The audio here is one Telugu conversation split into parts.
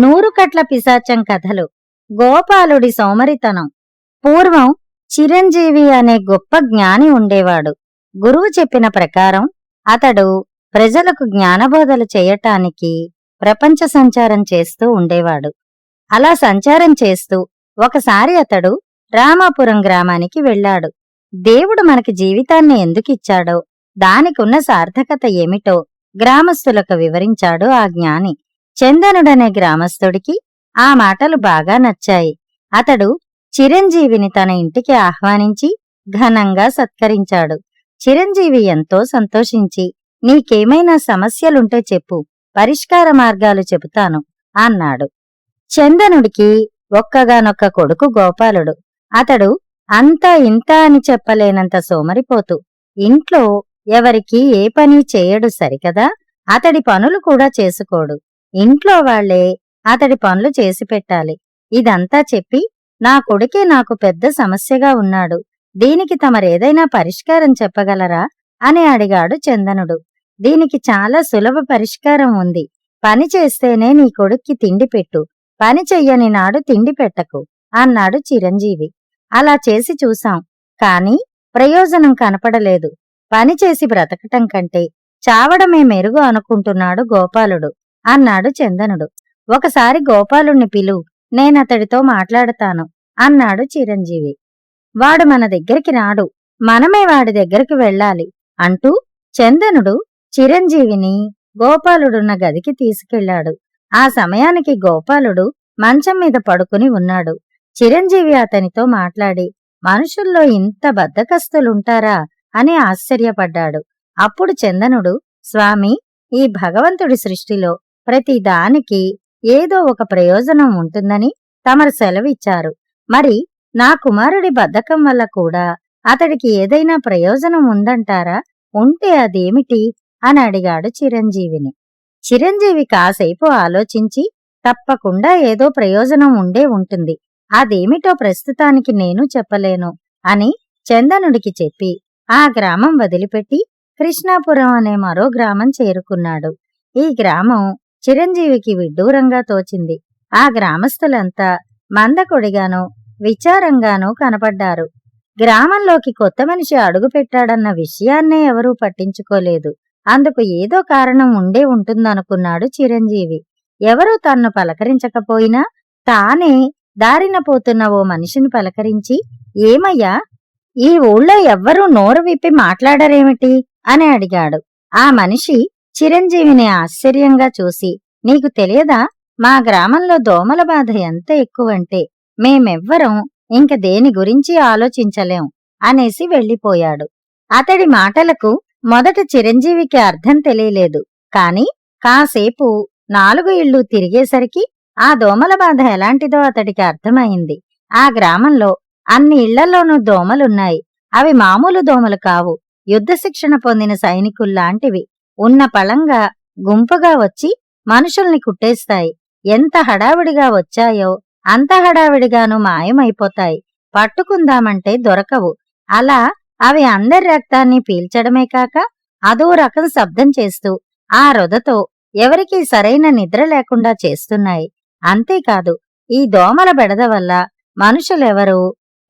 నూరుకట్ల పిశాచం కథలు. గోపాలుడి సోమరితనం. పూర్వం చిరంజీవి అనే గొప్ప జ్ఞాని ఉండేవాడు. గురువు చెప్పిన ప్రకారం అతడు ప్రజలకు జ్ఞానబోధలు చేయటానికి ప్రపంచ సంచారం చేస్తూ ఉండేవాడు. అలా సంచారం చేస్తూ ఒకసారి అతడు రామాపురం గ్రామానికి వెళ్ళాడు. దేవుడు మనకి జీవితాన్ని ఎందుకిచ్చాడో, దానికున్న సార్థకత ఏమిటో గ్రామస్తులకు వివరించాడు ఆ జ్ఞాని. చందనుడనే గ్రామస్తుడికి ఆ మాటలు బాగా నచ్చాయి. అతడు చిరంజీవిని తన ఇంటికి ఆహ్వానించి ఘనంగా సత్కరించాడు. చిరంజీవి ఎంతో సంతోషించి, నీకేమైనా సమస్యలుంటే చెప్పు, పరిష్కార మార్గాలు చెబుతాను అన్నాడు. చందనుడికి ఒక్కగానొక్క కొడుకు గోపాలుడు. అతడు అంతా ఇంతా అని చెప్పలేనంత సోమరిపోతు. ఇంట్లో ఎవరికీ ఏ పని చేయడు సరికదా, అతడి పనులు కూడా చేసుకోడు. ఇంట్లో వాళ్లే అతడి పనులు చేసి పెట్టాలి. ఇదంతా చెప్పి, నా కొడుకే నాకు పెద్ద సమస్యగా ఉన్నాడు, దీనికి తమరేదైనా పరిష్కారం చెప్పగలరా అని అడిగాడు చందనుడు. దీనికి చాలా సులభ పరిష్కారం ఉంది. పని చేస్తేనే నీ కొడుక్కి తిండి పెట్టు, పని చెయ్యని నాడు తిండి పెట్టకు అన్నాడు చిరంజీవి. అలా చేసి చూశాం, కాని ప్రయోజనం కనపడలేదు. పని చేసి బ్రతకటం కంటే చావడమే మెరుగు అనుకుంటున్నాడు గోపాలుడు అన్నాడు చందనుడు. ఒకసారి గోపాలుణ్ణి పిలు, నేనతడితో మాట్లాడతాను అన్నాడు చిరంజీవి. వాడు మన దగ్గరికి రాడు, మనమే వాడి దగ్గరికి వెళ్ళాలి అంటూ చందనుడు చిరంజీవిని గోపాలుడున్న గదికి తీసుకెళ్లాడు. ఆ సమయానికి గోపాలుడు మంచం మీద పడుకుని ఉన్నాడు. చిరంజీవి అతనితో మాట్లాడి, మనుషుల్లో ఇంత బద్ధకస్తులుంటారా అని ఆశ్చర్యపడ్డాడు. అప్పుడు చందనుడు, స్వామి, ఈ భగవంతుడి సృష్టిలో ప్రతి దానికి ఏదో ఒక ప్రయోజనం ఉంటుందని తమరు సెలవిచ్చారు. మరి నా కుమారుడి బద్ధకం వల్ల కూడా అతడికి ఏదైనా ప్రయోజనం ఉందంటారా? ఉంటే అదేమిటి అని అడిగాడు చిరంజీవిని. చిరంజీవి కాసేపు ఆలోచించి, తప్పకుండా ఏదో ప్రయోజనం ఉండే ఉంటుంది, అదేమిటో ప్రస్తుతానికి నేను చెప్పలేను అని చందనుడికి చెప్పి ఆ గ్రామం వదిలిపెట్టి కృష్ణాపురం అనే మరో గ్రామం చేరుకున్నాడు. ఈ గ్రామం చిరంజీవికి విడ్డూరంగా తోచింది. ఆ గ్రామస్తులంతా మందకొడిగానూ విచారంగానూ కనపడ్డారు. గ్రామంలోకి కొత్త మనిషి అడుగుపెట్టాడన్న విషయాన్నే ఎవరూ పట్టించుకోలేదు. అందుకు ఏదో కారణం ఉండే ఉంటుందనుకున్నాడు చిరంజీవి. ఎవరూ తన్ను పలకరించకపోయినా తానే దారిన పోతున్న ఓ మనిషిని పలకరించి, ఏమయ్యా, ఈ ఊళ్ళో ఎవ్వరూ నోరు విప్పి మాట్లాడరేమిటి అని అడిగాడు. ఆ మనిషి చిరంజీవిని ఆశ్చర్యంగా చూసి, నీకు తెలియదా, మా గ్రామంలో దోమల బాధ ఎంత ఎక్కువంటే మేమెవ్వరం ఇంక దేని గురించి ఆలోచించలేం అనేసి వెళ్ళిపోయాడు. అతడి మాటలకు మొదట చిరంజీవికి అర్థం తెలియలేదు. కాని కాసేపు 4 ఇళ్ళు తిరిగేసరికి ఆ దోమల బాధ ఎలాంటిదో అతడికి అర్థమైంది. ఆ గ్రామంలో అన్ని ఇళ్లలోనూ దోమలున్నాయి. అవి మామూలు దోమలు కావు, యుద్ధ శిక్షణ పొందిన సైనికుల్లాంటివి. ఉన్న పళంగా గుంపుగా వచ్చి మనుషుల్ని కుట్టేస్తాయి. ఎంత హడావిడిగా వచ్చాయో అంత హడావిడిగాను మాయమైపోతాయి. పట్టుకుందామంటే దొరకవు. అలా అవి అందరి రక్తాన్ని పీల్చడమే కాక అదో రకం శబ్దం చేస్తూ ఆ రొదతో ఎవరికీ సరైన నిద్ర లేకుండా చేస్తున్నాయి. అంతేకాదు, ఈ దోమల బెడద వల్ల మనుషులెవరూ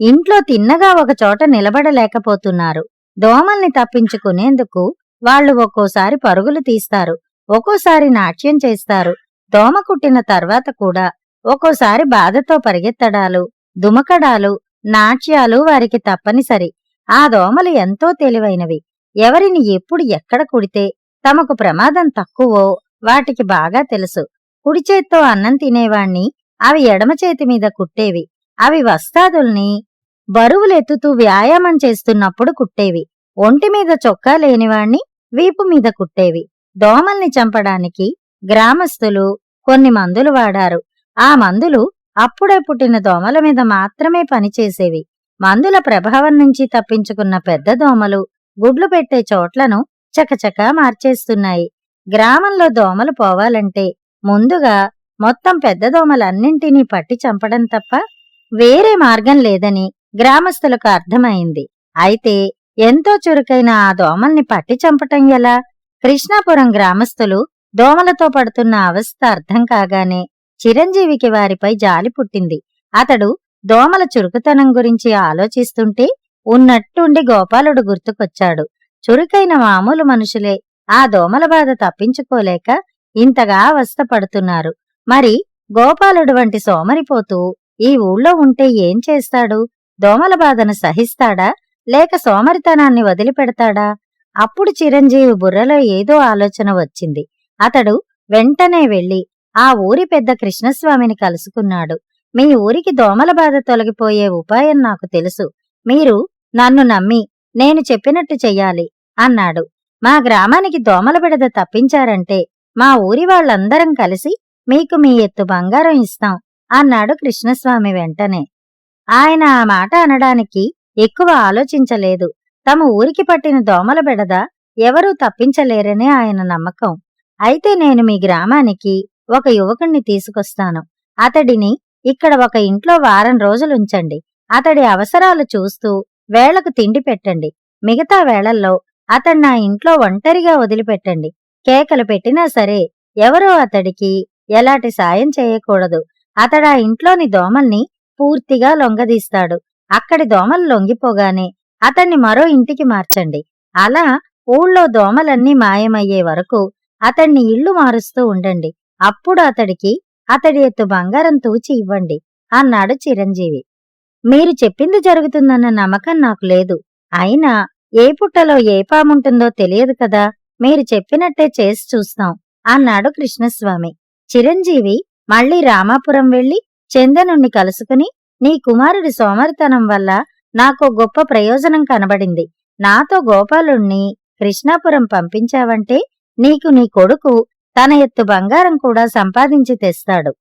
ఇంట్లో తిన్నగా ఒకచోట నిలబడలేకపోతున్నారు. దోమల్ని తప్పించుకునేందుకు వాళ్లు ఒక్కోసారి పరుగులు తీస్తారు, ఒక్కోసారి నాట్యం చేస్తారు. దోమ కుట్టిన తర్వాత కూడా ఒక్కోసారి బాధతో పరిగెత్తడాలు, దుమకడాలు, నాట్యాలు వారికి తప్పనిసరి. ఆ దోమలు ఎంతో తెలివైనవి. ఎవరిని ఎప్పుడు ఎక్కడ కుడితే తమకు ప్రమాదం తక్కువో వాటికి బాగా తెలుసు. కుడిచేత్తో అన్నం తినేవాణ్ణి అవి ఎడమ చేతి మీద కుట్టేవి. అవి వస్తాదుల్ని బరువులెత్తుతూ వ్యాయామం చేస్తున్నప్పుడు కుట్టేవి. ఒంటిమీద చొక్కా లేనివాణ్ణి వీపు మీద కుట్టేవి. దోమల్ని చంపడానికి గ్రామస్తులు కొన్ని మందులు వాడారు. ఆ మందులు అప్పుడే పుట్టిన దోమల మీద మాత్రమే పనిచేసేవి. మందుల ప్రభావం నుంచి తప్పించుకున్న పెద్ద దోమలు గుడ్లు పెట్టే చోట్లను చకచకా మార్చేస్తున్నాయి. గ్రామంలో దోమలు పోవాలంటే ముందుగా మొత్తం పెద్ద దోమలన్నింటినీ పట్టి చంపడం తప్ప వేరే మార్గం లేదని గ్రామస్తులకు అర్థమైంది. అయితే ఎంతో చురుకైన ఆ దోమల్ని పట్టి చంపటం ఎలా? కృష్ణాపురం గ్రామస్తులు దోమలతో పడుతున్న అవస్థ అర్థం కాగానే చిరంజీవికి వారిపై జాలి పుట్టింది. అతడు దోమల చురుకుతనం గురించి ఆలోచిస్తుంటే ఉన్నట్టుండి గోపాలుడు గుర్తుకొచ్చాడు. చురుకైన మామూలు మనుషులే ఆ దోమల బాధ తప్పించుకోలేక ఇంతగా అవస్థ పడుతున్నారు. మరి గోపాలుడు వంటి సోమరిపోతూ ఈ ఊళ్ళో ఉంటే ఏం చేస్తాడు? దోమల బాధను సహిస్తాడా లేక సోమరితనాన్ని వదిలిపెడతాడా? అప్పుడు చిరంజీవి బుర్రలో ఏదో ఆలోచన వచ్చింది. అతడు వెంటనే వెళ్లి ఆ ఊరి పెద్ద కృష్ణస్వామిని కలుసుకున్నాడు. మీ ఊరికి దోమల బాధ తొలగిపోయే ఉపాయం నాకు తెలుసు. మీరు నన్ను నమ్మి నేను చెప్పినట్టు చెయ్యాలి అన్నాడు. మా గ్రామానికి దోమల బిడద తప్పించారంటే మా ఊరి వాళ్ళందరం కలిసి మీకు మీ ఎత్తు బంగారం ఇస్తాం అన్నాడు కృష్ణస్వామి వెంటనే. ఆయన ఆ మాట అనడానికి ఎక్కువ ఆలోచించలేదు. తమ ఊరికి పట్టిన దోమల బెడద ఎవరూ తప్పించలేరనే ఆయన నమ్మకం. అయితే నేను మీ గ్రామానికి ఒక యువకుణ్ణి తీసుకొస్తాను. అతడిని ఇక్కడ ఒక ఇంట్లో వారం రోజులుంచండి. అతడి అవసరాలు చూస్తూ వేళకు తిండి పెట్టండి. మిగతా వేళల్లో అతడు నా ఇంట్లో ఒంటరిగా వదిలిపెట్టండి. కేకలు పెట్టినా సరే ఎవరో అతడికి ఎలాంటి సాయం చేయకూడదు. అతడా ఇంట్లోని దోమల్ని పూర్తిగా లొంగదీస్తాడు. అక్కడి దోమలు లొంగిపోగానే అతన్ని మరో ఇంటికి మార్చండి. అలా ఊళ్ళో దోమలన్నీ మాయమయ్యే వరకు అతన్ని ఇల్లు మారుస్తూ ఉండండి. అప్పుడు అతడికి అతడి ఎత్తు బంగారం తూచి ఇవ్వండి అన్నాడు చిరంజీవి. మీరు చెప్పింది జరుగుతుందన్న నమ్మకం నాకు లేదు. అయినా ఏ పుట్టలో ఏ పాముంటుందో తెలియదు కదా. మీరు చెప్పినట్టే చేసి చూస్తాం అన్నాడు కృష్ణస్వామి. చిరంజీవి మళ్లీ రామాపురం వెళ్లి చందనుణ్ణి కలుసుకుని, నీ కుమారుడి సోమరితనం వల్ల నాకో గొప్ప ప్రయోజనం కనబడింది. నాతో గోపాలుణ్ణి కృష్ణాపురం పంపించావంటే నీకు నీ కొడుకు తన ఎత్తు బంగారం కూడా సంపాదించి తెస్తాడు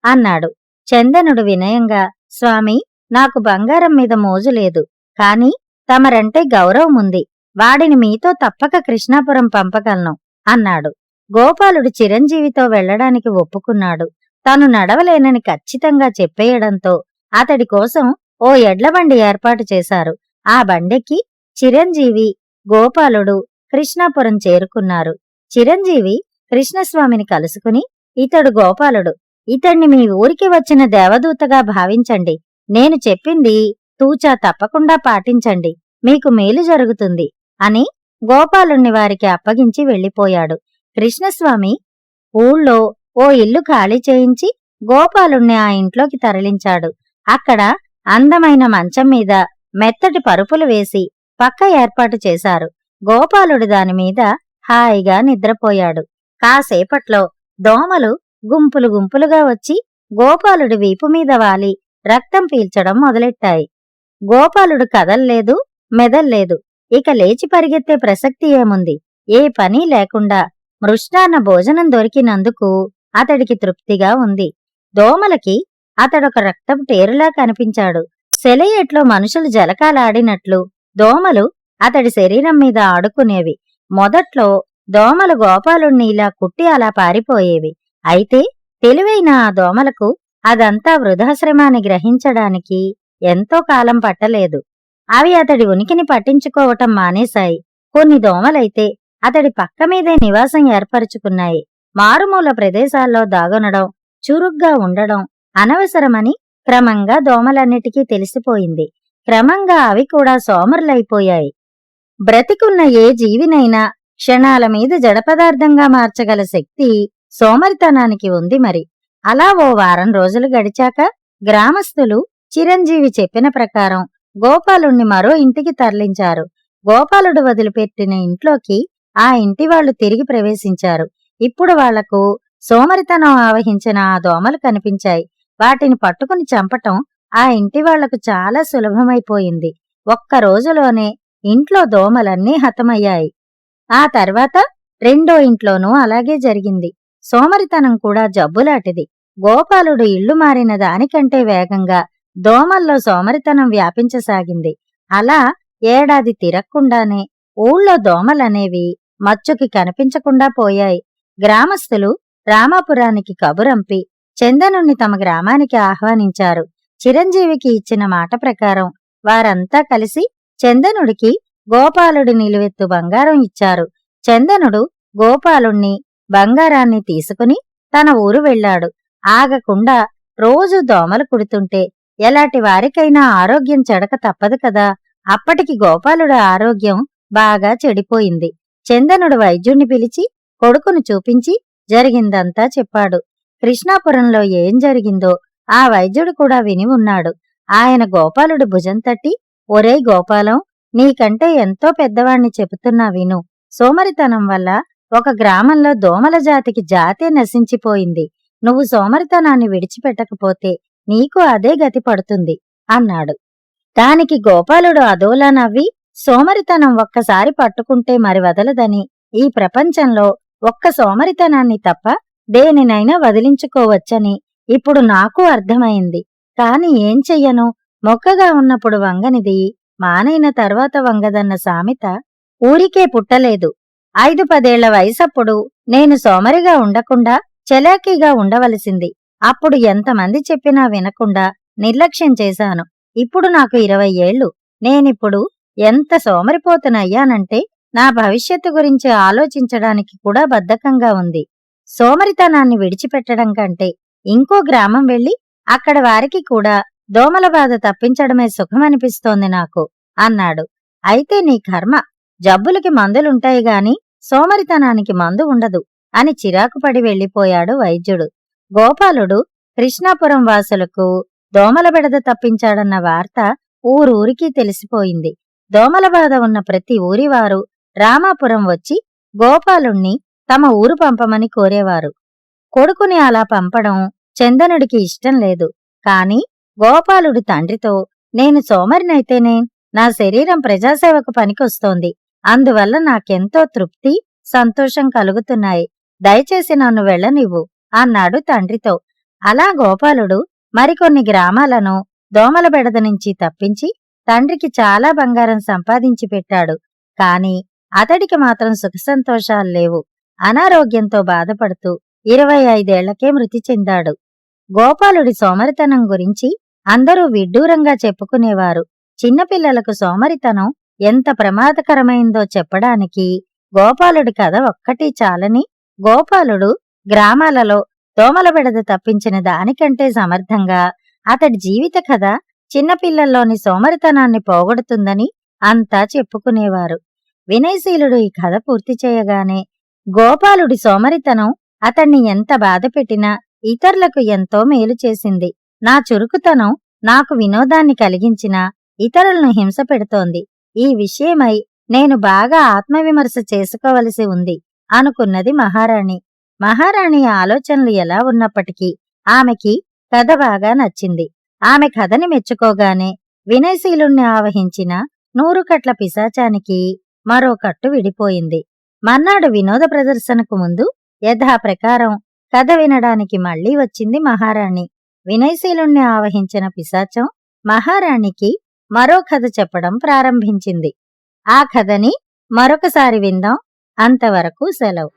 అన్నాడు. చందనుడు వినయంగా, స్వామి, నాకు బంగారం మీద మోజు లేదు. కాని తమరంటే గౌరవముంది. వాడిని మీతో తప్పక కృష్ణాపురం పంపగలను అన్నాడు. గోపాలుడు చిరంజీవితో వెళ్లడానికి ఒప్పుకున్నాడు. తను నడవలేనని ఖచ్చితంగా చెప్పేయడంతో అతడి కోసం ఓ ఎడ్లబండి ఏర్పాటు చేశారు. ఆ బండెక్కి చిరంజీవి, గోపాలుడు కృష్ణాపురం చేరుకున్నారు. చిరంజీవి కృష్ణస్వామిని కలుసుకుని, ఇతడు గోపాలుడు. ఇతణ్ణి మీ ఊరికి వచ్చిన దేవదూతగా భావించండి. నేను చెప్పింది తూచా తప్పకుండా పాటించండి. మీకు మేలు జరుగుతుంది అని గోపాలుణ్ణి వారికి అప్పగించి వెళ్లిపోయాడు. కృష్ణస్వామి ఊళ్ళో ఓ ఇల్లు ఖాళీ చేయించి గోపాలుణ్ణి ఆ ఇంట్లోకి తరలించాడు. అక్కడ అందమైన మంచం మీద మెత్తటి పరుపులు వేసి పక్క ఏర్పాటు చేశారు. గోపాలుడు దానిమీద హాయిగా నిద్రపోయాడు. కాసేపట్లో దోమలు గుంపులు గుంపులుగా వచ్చి గోపాలుడి వీపుమీద వాలి రక్తం పీల్చడం మొదలెట్టాయి. గోపాలుడు కదల్లేదు, మెదల్లేదు. ఇక లేచి పరిగెత్తే ప్రసక్తి ఏముంది? ఏ పని లేకుండా మృష్టాన్న భోజనం దొరికినందుకు అతడికి తృప్తిగా ఉంది. దోమలకి అతడొక రక్తపు టేరులా కనిపించాడు. సెలయేట్లో మనుషులు జలకాలాడినట్లు దోమలు అతడి శరీరం మీద ఆడుకునేవి. మొదట్లో దోమలు గోపాలుణ్ణి ఇలా కుట్టి అలా పారిపోయేవి. అయితే తెలివైన ఆ దోమలకు అదంతా వృధాశ్రమాన్ని గ్రహించడానికి ఎంతో కాలం పట్టలేదు. అవి అతడి ఉనికిని పట్టించుకోవటం మానేశాయి. కొన్ని దోమలైతే అతడి పక్కమీదే నివాసం ఏర్పరుచుకున్నాయి. మారుమూల ప్రదేశాల్లో దాగొనడం, చురుగ్గా ఉండడం అనవసరమని క్రమంగా దోమలన్నిటికీ తెలిసిపోయింది. క్రమంగా అవి కూడా సోమరులైపోయాయి. బ్రతికున్న ఏ జీవినైనా క్షణాల మీద జడపదార్థంగా మార్చగల శక్తి సోమరితనానికి ఉంది మరి. అలా ఓ వారం రోజులు గడిచాక గ్రామస్తులు చిరంజీవి చెప్పిన ప్రకారం గోపాలుణ్ణి మరో ఇంటికి తరలించారు. గోపాలుడు వదిలిపెట్టిన ఇంట్లోకి ఆ ఇంటివాళ్లు తిరిగి ప్రవేశించారు. ఇప్పుడు వాళ్లకు సోమరితనం ఆవహించిన ఆ దోమలు కనిపించాయి. వాటిని పట్టుకుని చంపటం ఆ ఇంటివాళ్లకు చాలా సులభమైపోయింది. ఒక్క రోజులోనే ఇంట్లో దోమలన్నీ హతమయ్యాయి. ఆ తర్వాత రెండో ఇంట్లోనూ అలాగే జరిగింది. సోమరితనం కూడా జబ్బులాంటిది. గోపాలుడు ఇల్లు మారిన దానికంటే వేగంగా దోమల్లో సోమరితనం వ్యాపించసాగింది. అలా ఏడాది తిరక్కుండానే ఊళ్ళో దోమలనేవి మచ్చుకి కనిపించకుండా పోయాయి. గ్రామస్తులు రామాపురానికి కబురంపి చందనుణ్ణి తమ గ్రామానికి ఆహ్వానించారు. చిరంజీవికి ఇచ్చిన మాట ప్రకారం వారంతా కలిసి చందనుడికి గోపాలుడి నిలువెత్తు బంగారం ఇచ్చారు. చందనుడు గోపాలుణ్ణి బంగారాన్ని తీసుకుని తన ఊరు వెళ్ళాడు. ఆగకుండా రోజు దోమలు కుడుతుంటే ఎలాంటి వారికైనా ఆరోగ్యం చెడక తప్పదు కదా. అప్పటికి గోపాలుడి ఆరోగ్యం బాగా చెడిపోయింది. చందనుడు వైద్యుణ్ణి పిలిచి కొడుకును చూపించి జరిగిందంతా చెప్పాడు. కృష్ణాపురంలో ఏం జరిగిందో ఆ వైద్యుడు కూడా విని ఉన్నాడు. ఆయన గోపాలుడి భుజం తట్టి, ఒరేయ్ గోపాలం, నీకంటే ఎంతో పెద్దవాణ్ణి చెబుతున్నా విను. సోమరితనం వల్ల ఒక గ్రామంలో దోమల జాతే నశించిపోయింది. నువ్వు సోమరితనాన్ని విడిచిపెట్టకపోతే నీకు అదే గతి పడుతుంది అన్నాడు. దానికి గోపాలుడు అదోలా నవ్వి, సోమరితనం ఒక్కసారి పట్టుకుంటే మరి వదలదని, ఈ ప్రపంచంలో ఒక్క సోమరితనాన్ని తప్ప దేనినైనా వదిలించుకోవచ్చని ఇప్పుడు నాకు అర్థమైంది. కాని ఏం చెయ్యను, మొక్కగా ఉన్నప్పుడు వంగనిది మానైన తర్వాత వంగదన్న సామెత ఊరికే పుట్టలేదు. 5-10 వయసప్పుడు నేను సోమరిగా ఉండకుండా చలాకీగా ఉండవలసింది. అప్పుడు ఎంతమంది చెప్పినా వినకుండా నిర్లక్ష్యం చేశాను. ఇప్పుడు నాకు 20 ఏళ్లు. నేనిప్పుడు ఎంత సోమరిపోతునయ్యానంటే నా భవిష్యత్తు గురించి ఆలోచించడానికి కూడా బద్ధకంగా ఉంది. సోమరితనాన్ని విడిచిపెట్టడం కంటే ఇంకో గ్రామం వెళ్లి అక్కడ వారికి కూడా దోమల బాధ తప్పించడమే సుఖమనిపిస్తోంది నాకు అన్నాడు. అయితే నీ కర్మ, జబ్బులకి మందులుంటాయి గాని సోమరితనానికి మందు ఉండదు అని చిరాకుపడి వెళ్లిపోయాడు వైద్యుడు. గోపాలుడు కృష్ణాపురం వాసులకు దోమల బెడద తప్పించాడన్న వార్త ఊరూరికి తెలిసిపోయింది. దోమల బాధ ఉన్న ప్రతి ఊరివారు రామాపురం వచ్చి గోపాలుణ్ణి తమ ఊరు పంపమని కోరేవారు. కొడుకుని అలా పంపడం చందనుడికి ఇష్టం లేదు. కాని గోపాలుడి తండ్రితో, నేను సోమరినైతేనే నా శరీరం ప్రజాసేవకు పనికొస్తోంది. అందువల్ల నాకెంతో తృప్తి, సంతోషం కలుగుతున్నాయి. దయచేసి నన్ను వెళ్ళనివ్వు అన్నాడు తండ్రితో. అలా గోపాలుడు మరికొన్ని గ్రామాలను దోమల బెడద నుంచి తప్పించి తండ్రికి చాలా బంగారం సంపాదించి పెట్టాడు. కాని అతడికి మాత్రం సుఖసంతోషాలు లేవు. అనారోగ్యంతో బాధపడుతూ 25 ఏళ్లకే మృతి చెందాడు. గోపాలుడి సోమరితనం గురించి అందరూ విడ్డూరంగా చెప్పుకునేవారు. చిన్నపిల్లలకు సోమరితనం ఎంత ప్రమాదకరమైందో చెప్పడానికి గోపాలుడి కథ ఒక్కటి చాలని, గోపాలుడు గ్రామాలలో దోమల బెడద తప్పించిన దానికంటే సమర్థంగా అతడి జీవిత కథ చిన్నపిల్లల్లోని సోమరితనాన్ని పోగొడుతుందని అంతా చెప్పుకునేవారు. వినయశీలుడు ఈ కథ పూర్తి చేయగానే, గోపాలుడి సోమరితనం అతన్ని ఎంత బాధపెట్టినా ఇతరులకు ఎంతో మేలు చేసింది. నా చురుకుతనం నాకు వినోదాన్ని కలిగించినా ఇతరులను హింస పెడుతోంది. ఈ విషయమై నేను బాగా ఆత్మవిమర్శ చేసుకోవలసి ఉంది అనుకున్నది మహారాణి. మహారాణి ఆలోచనలు ఎలా ఉన్నప్పటికీ ఆమెకి కథ బాగా నచ్చింది. ఆమె కథని మెచ్చుకోగానే వినయశీలుణ్ణి ఆవహించిన 100 కట్ల పిశాచానికి మరో కట్టు విడిపోయింది. మర్నాడు వినోద ప్రదర్శనకు ముందు యథాప్రకారం కథ వినడానికి మళ్లీ వచ్చింది మహారాణి. వినయశీలుణ్ణి ఆవహించిన పిశాచం మహారాణికి మరో కథ చెప్పడం ప్రారంభించింది. ఆ కథని మరొకసారి విందాం. అంతవరకు సెలవు.